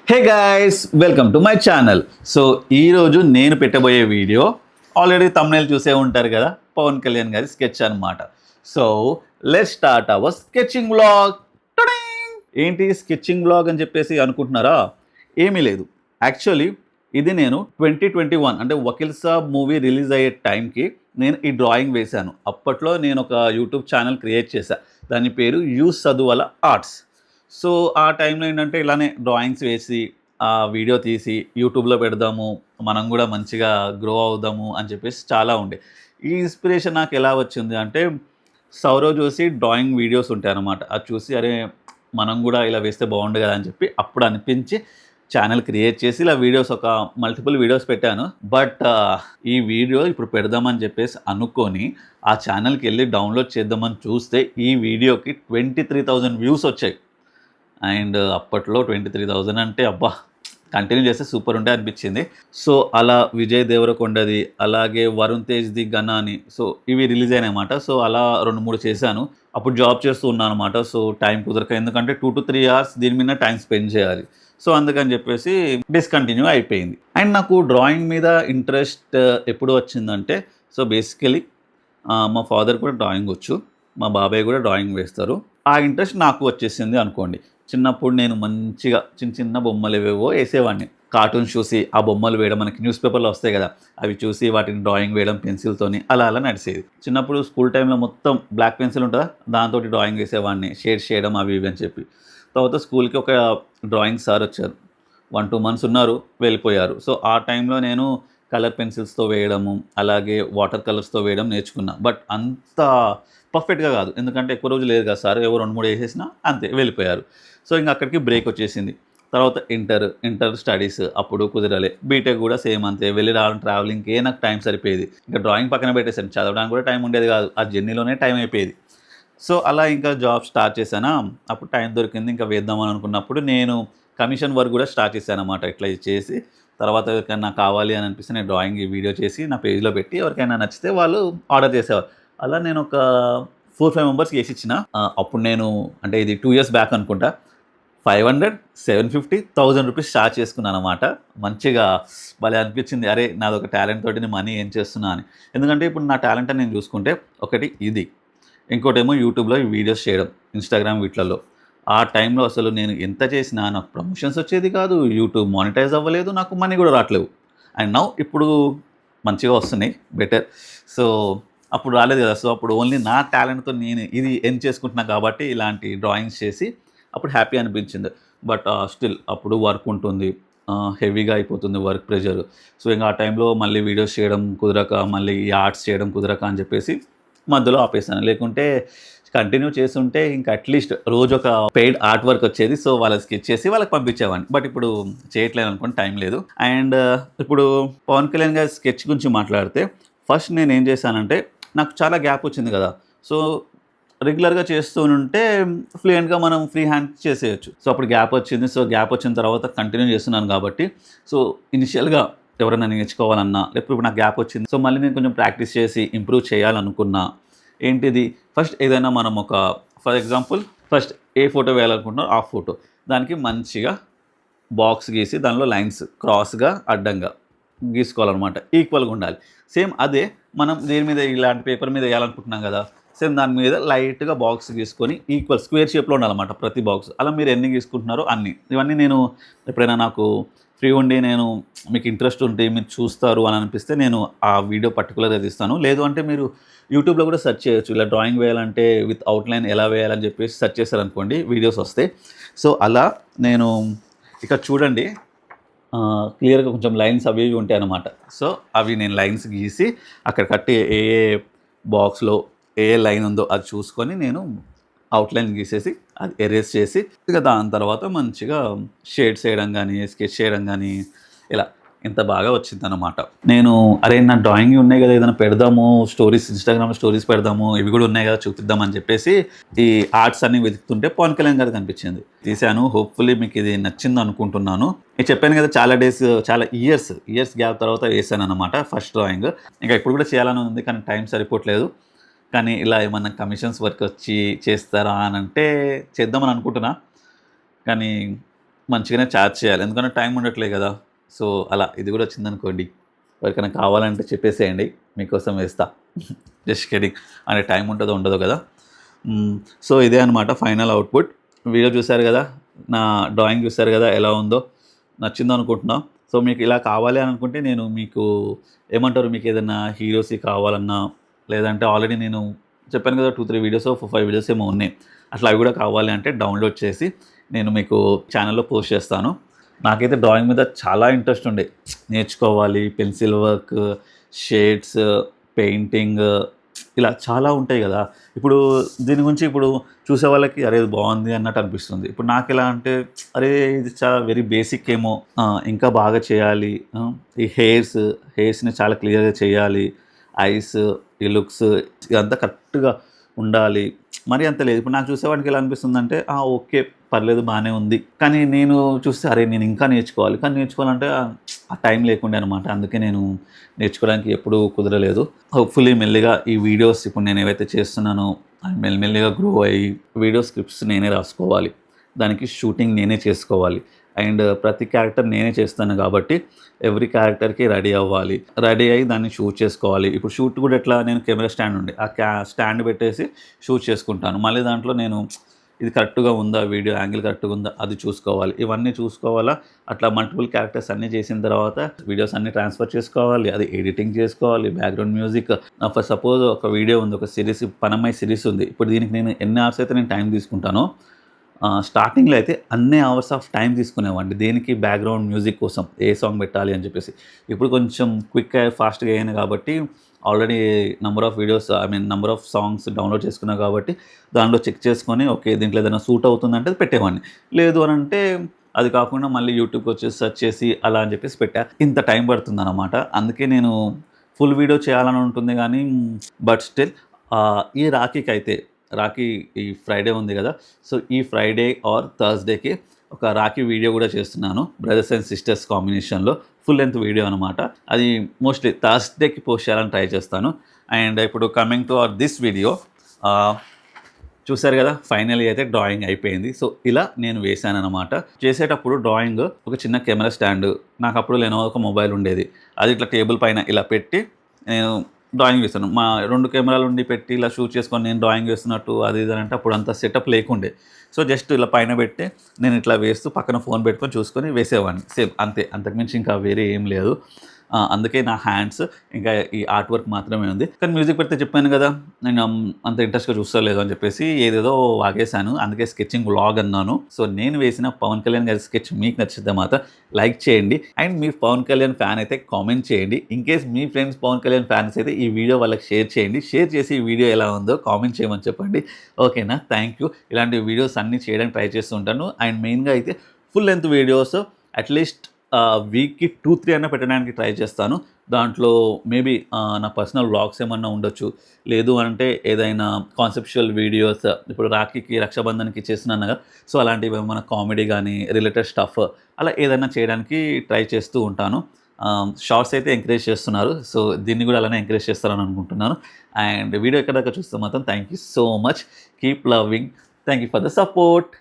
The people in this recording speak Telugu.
Hey guys, welcome to my channel. So ఈరోజు నేను పెట్టబోయే వీడియో ఆల్రెడీ తమ్నైల్ చూసే ఉంటారు కదా, పవన్ కళ్యాణ్ గారి స్కెచ్ అనమాట. So let's start our sketching vlog. ఏంటి స్కెచింగ్ వ్లాగ్ అని చెప్పేసి అనుకుంటున్నారా? ఏమీ లేదు. యాక్చువల్లీ ఇది నేను 2021 అంటే వకీల్ సాబ్ మూవీ రిలీజ్ అయ్యే టైంకి నేను ఈ డ్రాయింగ్ వేశాను. అప్పట్లో నేను ఒక యూట్యూబ్ ఛానల్ క్రియేట్ చేశాను. దాని పేరు యూ చదువల ఆర్ట్స్. సో ఆ టైంలో ఏంటంటే ఇలానే డ్రాయింగ్స్ వేసి ఆ వీడియో తీసి యూట్యూబ్లో పెడదాము, మనం కూడా మంచిగా గ్రో అవుదాము అని చెప్పేసి చాలా ఉండే. ఈ ఇన్స్పిరేషన్ నాకు ఎలా వచ్చింది అంటే, సౌరవ్ చూసి డ్రాయింగ్ వీడియోస్ ఉంటాయి అన్నమాట. అది చూసి అరే మనం కూడా ఇలా వేస్తే బాగుండు కదా అని చెప్పి అప్పుడు అనిపించి ఛానల్ క్రియేట్ చేసి ఇలా వీడియోస్ ఒక మల్టిపుల్ వీడియోస్ పెట్టాను. బట్ ఈ వీడియో ఇప్పుడు పెడదామని చెప్పేసి అనుకొని ఆ ఛానల్కి వెళ్ళి డౌన్లోడ్ చేద్దామని చూస్తే ఈ వీడియోకి 23,000 వ్యూస్ వచ్చాయి. అండ్ అప్పట్లో 23,000 అంటే అబ్బా, కంటిన్యూ చేస్తే సూపర్ ఉండే అనిపించింది. సో అలా విజయ్ దేవరకొండది, అలాగే వరుణ్ తేజ్ది గనాని, సో ఇవి రిలీజ్ అయినాయి అన్నమాట. సో అలా 2-3 చేశాను. అప్పుడు జాబ్ చేస్తూ ఉన్నాను అనమాట. సో టైం కుదరక, ఎందుకంటే 2 to 3 hours దీని మీద టైం స్పెండ్ చేయాలి. సో అందుకని చెప్పేసి డిస్కంటిన్యూ అయిపోయింది. అండ్ నాకు డ్రాయింగ్ మీద ఇంట్రెస్ట్ ఎప్పుడు వచ్చిందంటే, సో బేసికలీ మా ఫాదర్ కూడా డ్రాయింగ్ వచ్చు, మా బాబాయ్ కూడా డ్రాయింగ్ వేస్తారు. ఆ ఇంట్రెస్ట్ నాకు వచ్చేసింది అనుకోండి. చిన్నప్పుడు నేను మంచిగా చిన్న చిన్న బొమ్మలు ఏవేవో వేసేవాడిని. కార్టూన్స్ చూసి ఆ బొమ్మలు వేయడం, మనకి న్యూస్ పేపర్లో వస్తాయి కదా, అవి చూసి వాటిని డ్రాయింగ్ వేయడం పెన్సిల్తోని అలా అలా నడిచేది. చిన్నప్పుడు స్కూల్ టైంలో మొత్తం బ్లాక్ పెన్సిల్ ఉంటుందా, దాంతో డ్రాయింగ్ వేసేవాడిని, షేడ్స్ చేయడం అవి ఇవి అని చెప్పి. తర్వాత స్కూల్కి ఒక డ్రాయింగ్ సార్ వచ్చారు. 1-2 months ఉన్నారు, వెళ్ళిపోయారు. సో ఆ టైంలో నేను కలర్ పెన్సిల్స్తో వేయడము, అలాగే వాటర్ కలర్స్తో వేయడం నేర్చుకున్నా. బట్ అంత పర్ఫెక్ట్గా కాదు, ఎందుకంటే ఎక్కువ రోజులు లేదు కదా సార్, ఎవరు 2-3 వేసేసినా అంతే వెళ్ళిపోయారు. సో ఇంక అక్కడికి బ్రేక్ వచ్చేసింది. తర్వాత ఇంటర్ స్టడీస్ అప్పుడు కుదరలే. బీటెక్ కూడా సేమ్ అంతే, వెళ్ళి రావడం ట్రావెలింగ్కే నాకు టైం సరిపోయేది. ఇంకా డ్రాయింగ్ పక్కన పెట్టేసాను, చదవడానికి కూడా టైం ఉండేది కాదు, ఆ జర్నీలోనే టైం అయిపోయేది. సో అలా ఇంకా జాబ్ స్టార్ట్ చేశానా, అప్పుడు టైం దొరికింది ఇంకా వేద్దామని అనుకున్నప్పుడు నేను కమిషన్ వర్క్ కూడా స్టార్ట్ చేశాను అన్నమాట. ఇట్లా చేసి తర్వాత ఎవరికైనా కావాలి అని అనిపిస్తే నేను డ్రాయింగ్ వీడియో చేసి నా పేజ్లో పెట్టి ఎవరికైనా నచ్చితే వాళ్ళు ఆర్డర్ చేసేవారు. అలా నేను ఒక 4-5 మెంబర్స్కి వేసి ఇచ్చిన. అప్పుడు నేను అంటే ఇది 2 years బ్యాక్ అనుకుంటా, 500, 750, 1000 రూపీస్ చార్జ్ చేసుకున్నాను అనమాట. మంచిగా భలే అనిపించింది, అరే నాదొక టాలెంట్ తోటి నేను మనీ ఏం చేస్తున్నా అని. ఎందుకంటే ఇప్పుడు నా టాలెంట్ అని నేను చూసుకుంటే ఒకటి ఇది, ఇంకోటేమో యూట్యూబ్లో వీడియోస్ చేయడం, ఇన్స్టాగ్రామ్ వీటిలలో. ఆ టైంలో అసలు నేను ఎంత చేసినా నాకు ప్రమోషన్స్ వచ్చేది కాదు, యూట్యూబ్ మానిటైజ్ అవ్వలేదు, నాకు మనీ కూడా రావట్లేవు. అండ్ నౌ ఇప్పుడు మంచిగా వస్తున్నాయి, బెటర్. సో అప్పుడు రాలేదు కదా, సో అప్పుడు ఓన్లీ నా టాలెంట్తో నేను ఇది ఎర్న్ చేసుకుంటున్నా కాబట్టి ఇలాంటి డ్రాయింగ్స్ చేసి అప్పుడు హ్యాపీ అనిపించింది. బట్ స్టిల్ అప్పుడు వర్క్ ఉంటుంది, హెవీగా అయిపోతుంది వర్క్ ప్రెషర్. సో ఇంకా ఆ టైంలో మళ్ళీ వీడియోస్ చేయడం కుదరక, మళ్ళీ ఈ ఆర్ట్స్ చేయడం కుదరక అని చెప్పేసి మధ్యలో ఆపేసాను. లేకుంటే కంటిన్యూ చేస్తుంటే ఇంకా అట్లీస్ట్ రోజు ఒక పెయిడ్ ఆర్ట్ వర్క్ వచ్చేది. సో వాళ్ళకి స్కెచ్ చేసి వాళ్ళకి పంపించేవాడిని. బట్ ఇప్పుడు చేయట్లేదు అనుకోండి, టైం లేదు. అండ్ ఇప్పుడు పవన్ కళ్యాణ్ గారి స్కెచ్ గురించి మాట్లాడితే, ఫస్ట్ నేను ఏం చేశానంటే, నాకు చాలా గ్యాప్ వచ్చింది కదా. సో రెగ్యులర్గా చేస్తూనుంటే ఫ్లూయెంట్గా మనం ఫ్రీ హ్యాండ్ చేసేయచ్చు. సో అప్పుడు గ్యాప్ వచ్చింది. సో గ్యాప్ వచ్చిన తర్వాత కంటిన్యూ చేస్తున్నాను కాబట్టి, సో ఇనిషియల్గా ఎవరైనా నేర్చుకోవాలన్నా, లేకపోతే ఇప్పుడు నాకు గ్యాప్ వచ్చింది, సో మళ్ళీ నేను కొంచెం ప్రాక్టీస్ చేసి ఇంప్రూవ్ చేయాలనుకున్నా, ఏంటిది ఫస్ట్ ఏదైనా మనం ఒక ఫర్ ఎగ్జాంపుల్ ఫస్ట్ ఏ ఫోటో వేయాలనుకుంటున్నారో ఆ ఫోటో, దానికి మంచిగా బాక్స్ గీసి దానిలో లైన్స్ క్రాస్గా అడ్డంగా గీసుకోవాలన్నమాట, ఈక్వల్గా ఉండాలి. సేమ్ అదే మనం దేని మీద ఇలాంటి పేపర్ మీద వేయాలనుకుంటున్నాం కదా, సేమ్ దాని మీద లైట్గా బాక్స్ గీసుకొని ఈక్వల్ స్క్వేర్ షేప్లో ఉండాలన్నమాట ప్రతి బాక్స్. అలా మీరు ఎన్ని గీసుకుంటున్నారో అన్ని. ఇవన్నీ నేను ఎప్పుడైనా నాకు ఫ్రీ ఉండి నేను మీకు ఇంట్రెస్ట్ ఉంటే మీరు చూస్తారు అని అనిపిస్తే నేను ఆ వీడియో పర్టికులర్గా తీస్తాను. లేదు అంటే మీరు యూట్యూబ్లో కూడా సెర్చ్ చేయొచ్చు, ఇలా డ్రాయింగ్ వేయాలంటే విత్ అవుట్లైన్ ఎలా వేయాలని చెప్పేసి సెర్చ్ చేశారనుకోండి, వీడియోస్ వస్తాయి. సో అలా నేను ఇక్కడ చూడండి, క్లియర్గా కొంచెం లైన్స్ అవి ఇవి ఉంటాయి అన్నమాట. సో అవి నేను లైన్స్ గీసి అక్కడ కట్టి ఏ ఏ బాక్స్లో ఏ లైన్ ఉందో అది చూసుకొని నేను అవుట్లైన్ గీసేసి అది ఎరేజ్ చేసి ఇక దాని తర్వాత మంచిగా షేడ్స్ వేయడం కానీ, స్కెచ్ చేయడం కానీ, ఇలా ఇంత బాగా వచ్చిందనమాట. నేను అరే నా డ్రాయింగ్ ఉన్నాయి కదా, ఏదైనా పెడదాము స్టోరీస్, ఇన్స్టాగ్రామ్లో స్టోరీస్ పెడదాము, ఇవి కూడా ఉన్నాయి కదా చూపిద్దామని చెప్పేసి ఈ ఆర్ట్స్ అన్ని వెతుకుతుంటే పవన్ కళ్యాణ్ గారికి కనిపించింది, తీశాను. హోప్ఫుల్లీ మీకు ఇది నచ్చింది అనుకుంటున్నాను. నేను చెప్పాను కదా, చాలా డేస్ చాలా ఇయర్స్ గ్యాప్ తర్వాత వేసాను అనమాట ఫస్ట్ డ్రాయింగ్. ఇంకా ఇప్పుడు కూడా చేయాలని ఉంది కానీ టైం సరిపోవట్లేదు. కానీ ఇలా ఏమన్నా కమిషన్స్ వర్క్ వచ్చి చేస్తారా అని అంటే చేద్దామని అనుకుంటున్నా, కానీ మంచిగానే ఛార్జ్ చేయాలి. ఎందుకంటే టైం ఉండట్లేదు కదా! సో, అలా ఇది కూడా వచ్చిందనుకోండి, ఎవరికైనా కావాలంటే చెప్పేసేయండి. మీకోసం వేస్తా. Just kidding. అంటే టైం ఉంటదో ఉండదో కదా! హ్మ్. సో, ఇదే అనమాట ఫైనల్ అవుట్‌పుట్. వీడియో చూసారు కదా! నా డ్రాయింగ్ చూసారు కదా! ఎలా ఉందో? నచ్చిందనుకుంటున్నా. సో, మీకు ఇలా కావాలి అని అనుకుంటే నేను మీకు ఏమంటారు, మీకేదన్నా హీరోస్‌వి కావాలన్నా, లేదంటే ఆల్రెడీ నేను చెప్పాను కదా! 2, 3 వీడియోసో, 4, 5 వీడియోస్ ఏమో ఉన్నాయి. అట్లా అవి కూడా కావాలి అంటే డౌన్‌లోడ్ చేసి నేను మీకు ఛానెల్‌లో పోస్ట్ చేస్తాను. నాకైతే డ్రాయింగ్ మీద చాలా ఇంట్రెస్ట్ ఉండే. నేర్చుకోవాలి, పెన్సిల్ వర్క్, షేడ్స్, పెయింటింగ్ ఇలా చాలా ఉంటాయి గదా! ఇప్పుడు దీని గురించి ఇప్పుడు చూసే వాళ్ళకి అరే! ఇది బావుంది అన్నట్టు అనిపిస్తుంది. ఇప్పుడు నాకెలా అంటే అరే! ఇది చాలా వెరీ బేసిక్ ఏమో, ఇంకా బాగా చేయాలి. ఈ హెయిర్స్‌ని చాలా క్లియర్‌గా చేయాలి. ఐస్, ఈ లుక్స్ ఇదంతా కరెక్ట్‌గా ఉండాలి. మరీ అంత లేదు. ఇప్పుడు నాకు చూసేవాడికి ఎలా అనిపిస్తుందంటే ఓకే. పర్లేదు బానే ఉంది. కానీ నేను చూస్తే అరే! నేను ఇంకా నేర్చుకోవాలి. కానీ నేర్చుకోవాలంటే ఆ టైం లేకుండే అనమాట. అందుకే నేను నేర్చుకోవడానికి ఎప్పుడూ కుదరలేదు. హోప్‌ఫుల్లీ మెల్లిగా ఈ వీడియోస్ ఇప్పుడు నేను ఏవైతే చేస్తున్నానో అవి మెల్లిమెల్లిగా గ్రో అయ్యి వీడియో స్క్రిప్ట్స్ నేనే రాసుకోవాలి. దానికి షూటింగ్ నేనే చేసుకోవాలి. అండ్ ప్రతి క్యారెక్టర్ నేనే చేస్తాను కాబట్టి ఎవ్రీ క్యారెక్టర్‌కి రెడీ అవ్వాలి. రెడీ అయ్యి దాన్ని షూట్ చేసుకోవాలి. ఇప్పుడు షూట్ కూడా ఎట్లా, నేను కెమెరా స్టాండ్ ఉండే. ఆ స్టాండ్ పెట్టేసి షూట్ చేసుకుంటాను. మళ్ళీ దాంట్లో నేను ఇది కరెక్ట్‌గా ఉందా, వీడియో యాంగిల్ కరెక్ట్‌గా ఉందా అది చూసుకోవాలి. ఇవన్నీ చూసుకోవాలా. అట్లా మల్టిపుల్ క్యారెక్టర్స్ అన్నీ చేసిన తర్వాత వీడియోస్ అన్నీ ట్రాన్స్‌ఫర్ చేసుకోవాలి. అది ఎడిటింగ్ చేసుకోవాలి. బ్యాక్‌గ్రౌండ్ మ్యూజిక్, ఫర్ సపోజ్ ఒక వీడియో ఉంది, ఒక సీరీస్ 'పనమ్మాయి' సీరీస్ ఉంది. ఇప్పుడు దీనికి నేను ఎన్ని అవర్స్ అయితే నేను టైం తీసుకుంటానో, స్టార్టింగ్‌లో అయితే అన్ని అవర్స్ ఆఫ్ టైం తీసుకునేవాడిని. దేనికి? బ్యాక్‌గ్రౌండ్ మ్యూజిక్ కోసం. ఏ సాంగ్ పెట్టాలి అని చెప్పేసి. ఇప్పుడు కొంచెం క్విక్‌గా, ఫాస్ట్‌గా అయ్యాను కాబట్టి already number of songs download చేసుకున్నా కాబట్టి దాంట్లో చెక్ చేసుకొని ఓకే. దీంట్లో ఏదైనా సూట్ అవుతుందంటే అది పెట్టేవాడిని. లేదు అనంటే అది కాకుండా మళ్ళీ యూట్యూబ్‌కొచ్చేసి సెర్చ్ చేసి అలా అని చెప్పేసి పెట్టా. ఇంత టైం పడుతుందనమాట. అందుకే నేను ఫుల్ వీడియో చేయాలని ఉంటుంది గానీ, బట్ స్టిల్ ఈ రాఖీ ఈ ఫ్రైడే ఉంది గదా! సో, ఈ ఫ్రైడే ఆర్ థర్స్‌డేకి ఒక రాఖీ వీడియో గూడా చేస్తున్నాను. బ్రదర్స్ అండ్ సిస్టర్స్ కాంబినేషన్‌లో ఫుల్ లెంత్ వీడియో అనమాట. అది మోస్ట్‌లీ థర్స్‌డేకి పోస్ట్ చేయాలని ట్రై చేస్తాను. అండ్ ఇప్పుడు కమింగ్ టు దిస్ వీడియో, ఆహ్, చూసారు గదా! ఫైనల్లీ అయితే డ్రాయింగ్ అయిపోయింది. సో, ఇలా నేను వేశాననమాట. చేసేటప్పుడు డ్రాయింగ్ ఒక చిన్న కెమెరా స్టాండు, నాకప్పుడు లెనోవో ఒక మొబైల్ ఉండేది. అది ఇట్లా టేబుల్ పైన ఇలా పెట్టి నేను డ్రాయింగ్ వేశాను. మా 2 కెమెరాలుండి పెట్టి ఇలా షూట్ చేసుకొని నేను డ్రాయింగ్ వేస్తున్నట్టు అది ఇది అంటే అప్పుడు అంత సెటప్ లేకుండే. సో, జస్ట్ ఇలా పైన పెట్టి నేను ఇట్లా వేస్తూ పక్కన ఫోన్ పెట్టుకొని చూసుకొని వేసేవాడిని. సేమ్ అంతే. అంతకు మించి ఇంకా వేరే ఏం లేదు. అందుకే నా హ్యాండ్స్ ఇంకా ఈ ఆర్ట్ వర్క్ మాత్రమే ఉంది. కానీ మ్యూజిక్ పెడితే చెప్పాను గదా! నేను అంత ఇంట్రెస్ట్‌గా చూస్తలేదు అని చెప్పేసి ఏదేదో వాగేశాను. అందుకే స్కెచింగ్ వ్లాగ్ అన్నాను. సో, నేను వేసిన పవన్ కళ్యాణ్ గారి స్కెచ్ మీకు నచ్చితే మాత్రం లైక్ చేయండి. అండ్ మీరు పవన్ కళ్యాణ్ ఫ్యాన్ అయితే కామెంట్ చేయండి. ఇన్‌కేస్ మీ ఫ్రెండ్స్ పవన్ కళ్యాణ్ ఫ్యాన్స్ అయితే ఈ వీడియో వాళ్ళకి షేర్ చేయండి. షేర్ చేసి ఈ వీడియో ఎలా ఉందో కామెంట్ చేయమని చెప్పండి. ఓకేనా? Thank you. ఇలాంటి వీడియోస్ అన్నీ చేయడానికి ట్రై చేస్తూ ఉంటాను. అండ్ మెయిన్‌గా అయితే ఫుల్ లెంత్ వీడియోస్ అట్‌లీస్ట్ వీక్‌కి 2, 3 అన్నా పెట్టడానికి ట్రై చేస్తాను. దాంట్లో మేబీ నా పర్సనల్ వ్లాగ్స్ ఏమన్నా ఉండొచ్చు. లేదు అంటే ఏదైనా కాన్సెప్చువల్ వీడియోస్, ఇప్పుడు రాఖీకి, రక్షాబంధన్‌కి చేస్తున్నాను కదా! సో, అలాంటివి ఏమన్నా కామెడీ గానీ, రిలేటెడ్ స్టఫ్ అలా ఏదైనా చేయడానికి ట్రై చేస్తూ ఉంటాను. షార్ట్స్ అయితే ఎంకరేజ్ చేస్తున్నారు. సో, దీన్ని కూడా అలానే ఎంకరేజ్ చేస్తారని అనుకుంటున్నాను. అండ్ వీడియో ఎక్కడి దాకా చూస్తే మాత్రం thank you so much. Keep loving. Thank you for the support.